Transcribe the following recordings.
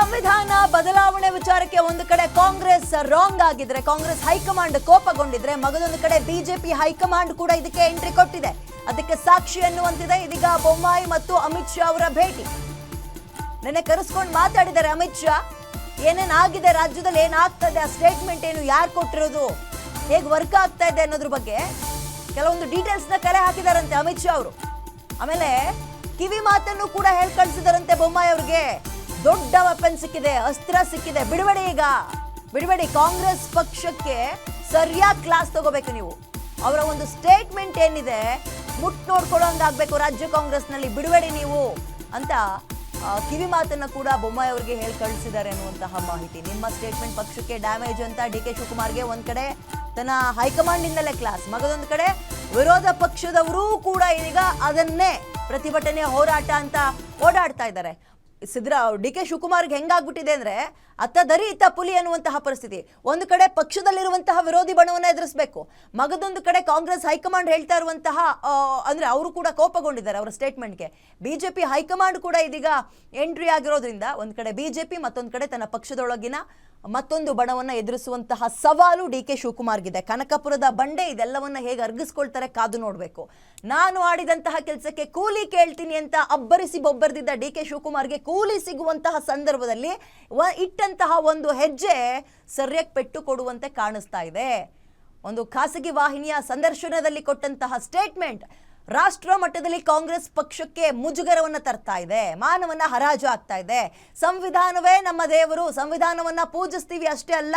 ಸಂವಿಧಾನ ಬದಲಾವಣೆ ವಿಚಾರಕ್ಕೆ ಒಂದು ಕಡೆ ಕಾಂಗ್ರೆಸ್ ರಾಂಗ್ ಆಗಿದ್ರೆ, ಕಾಂಗ್ರೆಸ್ ಹೈಕಮಾಂಡ್ ಕೋಪಗೊಂಡಿದ್ರೆ, ಮಗದೊಂದು ಕಡೆ ಬಿಜೆಪಿ ಹೈಕಮಾಂಡ್ ಕೂಡ ಇದಕ್ಕೆ ಎಂಟ್ರಿ ಕೊಟ್ಟಿದೆ. ಅದಕ್ಕೆ ಸಾಕ್ಷಿ ಅನ್ನುವಂತಿದೆ ಇದೀಗ ಬೊಮ್ಮಾಯಿ ಮತ್ತು ಅಮಿತ್ ಶಾ ಅವರ ಭೇಟಿ. ನೆನ್ನೆ ಕರೆಸ್ಕೊಂಡು ಮಾತಾಡಿದ್ದಾರೆ ಅಮಿತ್ ಶಾ. ಏನೇನಾಗಿದೆ ರಾಜ್ಯದಲ್ಲಿ, ಏನಾಗ್ತದೆ, ಆ ಸ್ಟೇಟ್ಮೆಂಟ್ ಏನು, ಯಾರು ಕೊಟ್ಟಿರೋದು, ಹೇಗೆ ವರ್ಕ್ ಆಗ್ತಾ ಇದೆ ಅನ್ನೋದ್ರ ಬಗ್ಗೆ ಕೆಲವೊಂದು ಡೀಟೇಲ್ಸ್ ನ ಕಲೆ ಹಾಕಿದಾರಂತೆ ಅಮಿತ್ ಶಾ ಅವರು. ಆಮೇಲೆ ಕಿವಿ ಮಾತನ್ನು ಕೂಡ ಹೇಳಿ ಕಳಿಸಿದಾರಂತೆ ಬೊಮ್ಮಾಯಿ ಅವ್ರಿಗೆ. ದೊಡ್ಡ ವೆಪನ್ ಸಿಕ್ಕಿದೆ, ಅಸ್ತ್ರ ಸಿಕ್ಕಿದೆ, ಬಿಡಬೇಡಿ, ಈಗ ಬಿಡಬೇಡಿ, ಕಾಂಗ್ರೆಸ್ ಪಕ್ಷಕ್ಕೆ ಸರಿಯಾಗಿ ಕ್ಲಾಸ್ ತಗೋಬೇಕು ನೀವು. ಅವರ ಒಂದು ಸ್ಟೇಟ್ಮೆಂಟ್ ಏನಿದೆ ಮುಟ್ ನೋಡ್ಕೊಳ್ಳೋಂಗಾಗಬೇಕು ರಾಜ್ಯ ಕಾಂಗ್ರೆಸ್ನಲ್ಲಿ, ಬಿಡಬೇಡಿ ನೀವು ಅಂತ ಕಿವಿ ಮಾತನ್ನ ಕೂಡ ಬೊಮ್ಮಾಯಿ ಅವರಿಗೆ ಹೇಳಿ ಕಳಿಸಿದ್ದಾರೆ ಅನ್ನುವಂತಹ ಮಾಹಿತಿ. ನಿಮ್ಮ ಸ್ಟೇಟ್ಮೆಂಟ್ ಪಕ್ಷಕ್ಕೆ ಡ್ಯಾಮೇಜ್ ಅಂತ ಡಿ ಕೆ ಶಿವಕುಮಾರ್ಗೆ ಒಂದ್ ಕಡೆ ತನ್ನ ಹೈಕಮಾಂಡ್ ಇಂದಲೇ ಕ್ಲಾಸ್, ಮಗದೊಂದು ಕಡೆ ವಿರೋಧ ಪಕ್ಷದವರೂ ಕೂಡ ಈಗ ಅದನ್ನೇ ಪ್ರತಿಭಟನೆ ಹೋರಾಟ ಅಂತ ಓಡಾಡ್ತಾ ಇದ್ದಾರೆ. ಡಿ ಕೆ ಶಿವಕುಮಾರ್ಗೆ ಹೆಂಗಾಗ್ಬಿಟ್ಟಿದೆ ಅಂದ್ರೆ ಅತ್ತ ದರಿ ಇತ್ತ ಪುಲಿ ಅನ್ನುವಂತಹ ಪರಿಸ್ಥಿತಿ. ಒಂದು ಕಡೆ ಪಕ್ಷದಲ್ಲಿರುವಂತಹ ವಿರೋಧಿ ಬಣವನ್ನ ಎದುರಿಸಬೇಕು, ಮಗದೊಂದು ಕಡೆ ಕಾಂಗ್ರೆಸ್ ಹೈಕಮಾಂಡ್ ಹೇಳ್ತಾ ಇರುವಂತಹ ಅಂದ್ರೆ ಅವರು ಕೂಡ ಕೋಪಗೊಂಡಿದ್ದಾರೆ ಅವರ ಸ್ಟೇಟ್ಮೆಂಟ್ಗೆ. ಬಿಜೆಪಿ ಹೈಕಮಾಂಡ್ ಕೂಡ ಇದೀಗ ಎಂಟ್ರಿ ಆಗಿರೋದ್ರಿಂದ ಒಂದ್ ಕಡೆ ಬಿಜೆಪಿ, ಮತ್ತೊಂದು ಕಡೆ ತನ್ನ ಪಕ್ಷದೊಳಗಿನ ಮತ್ತೊಂದು ಬಣವನ್ನ ಎದುರಿಸುವಂತಹ ಸವಾಲು ಡಿ ಕೆ ಶಿವಕುಮಾರ್ಗಿದೆ. ಕನಕಪುರದ ಬಂಡೆ ಇದೆಲ್ಲವನ್ನ ಹೇಗೆ ಅರ್ಗಿಸ್ಕೊಳ್ತಾರೆ ಕಾದು ನೋಡ್ಬೇಕು. ನಾನು ಆಡಿದಂತಹ ಕೆಲಸಕ್ಕೆ ಕೂಲಿ ಕೇಳ್ತೀನಿ ಅಂತ ಅಬ್ಬರಿಸಿ ಬೊಬ್ಬರ್ದಿದ್ದ ಡಿ ಕೆ ಶಿವಕುಮಾರ್ಗೆ ಕೂಲಿ ಸಿಗುವಂತಹ ಸಂದರ್ಭದಲ್ಲಿ ಇಟ್ಟಂತಹ ಒಂದು ಹೆಜ್ಜೆ ಸರಿಯಾಗಿ ಪೆಟ್ಟು ಕೊಡುವಂತೆ ಕಾಣಿಸ್ತಾ ಇದೆ. ಒಂದು ಖಾಸಗಿ ವಾಹಿನಿಯ ಸಂದರ್ಶನದಲ್ಲಿ ಕೊಟ್ಟಂತಹ ಸ್ಟೇಟ್ಮೆಂಟ್ ರಾಷ್ಟ್ರ ಮಟ್ಟದಲ್ಲಿ ಕಾಂಗ್ರೆಸ್ ಪಕ್ಷಕ್ಕೆ ಮುಜುಗರವನ್ನ ತರ್ತಾ ಇದೆ, ಮಾನವನ್ನ ಹರಾಜು ಆಗ್ತಾ ಇದೆ. ಸಂವಿಧಾನವೇ ನಮ್ಮ ದೇವರು, ಸಂವಿಧಾನವನ್ನ ಪೂಜಿಸ್ತೀವಿ ಅಷ್ಟೇ ಅಲ್ಲ,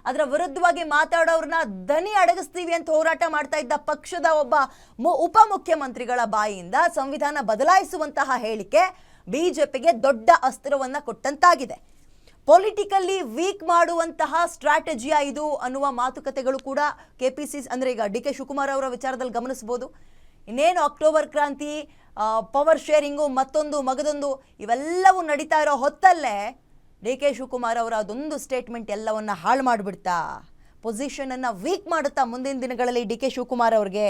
ಅದರ ವಿರುದ್ಧವಾಗಿ ಮಾತಾಡೋರನ್ನ ದನಿ ಅಡಗಿಸ್ತೀವಿ ಅಂತ ಹೋರಾಟ ಮಾಡ್ತಾ ಇದ್ದ ಪಕ್ಷದ ಒಬ್ಬ ಉಪಮುಖ್ಯಮಂತ್ರಿಗಳ ಬಾಯಿಯಿಂದ ಸಂವಿಧಾನ ಬದಲಾಯಿಸುವಂತಹ ಹೇಳಿಕೆ ಬಿಜೆಪಿಗೆ ದೊಡ್ಡ ಅಸ್ತ್ರವನ್ನ ಕೊಟ್ಟಂತಾಗಿದೆ. ಪೊಲಿಟಿಕಲಿ ವೀಕ್ ಮಾಡುವಂತಹ ಸ್ಟ್ರಾಟಜಿಯಾ ಇದು ಅನ್ನುವ ಮಾತುಕತೆಗಳು ಕೂಡ ಕೆಪಿಸಿಸಿ ಅಂದ್ರೆ ಈಗ ಡಿ ಕೆ ಶಿವಕುಮಾರ್ ಅವರ ವಿಚಾರದಲ್ಲಿ ಗಮನಿಸಬಹುದು. ಇನ್ನೇನು ಅಕ್ಟೋಬರ್ ಕ್ರಾಂತಿ, ಪವರ್ ಶೇರಿಂಗು, ಮತ್ತೊಂದು ಮಗದೊಂದು ಇವೆಲ್ಲವೂ ನಡೀತಾ ಇರೋ ಹೊತ್ತಲ್ಲೇ ಡಿ ಕೆ ಶಿವಕುಮಾರ್ ಅವರ ಅದೊಂದು ಸ್ಟೇಟ್ಮೆಂಟ್ ಎಲ್ಲವನ್ನ ಹಾಳು ಮಾಡಿಬಿಡ್ತಾ, ಪೊಸಿಷನ್ ಅನ್ನ ವೀಕ್ ಮಾಡುತ್ತಾ ಮುಂದಿನ ದಿನಗಳಲ್ಲಿ ಡಿ ಕೆ ಶಿವಕುಮಾರ್ ಅವ್ರಿಗೆ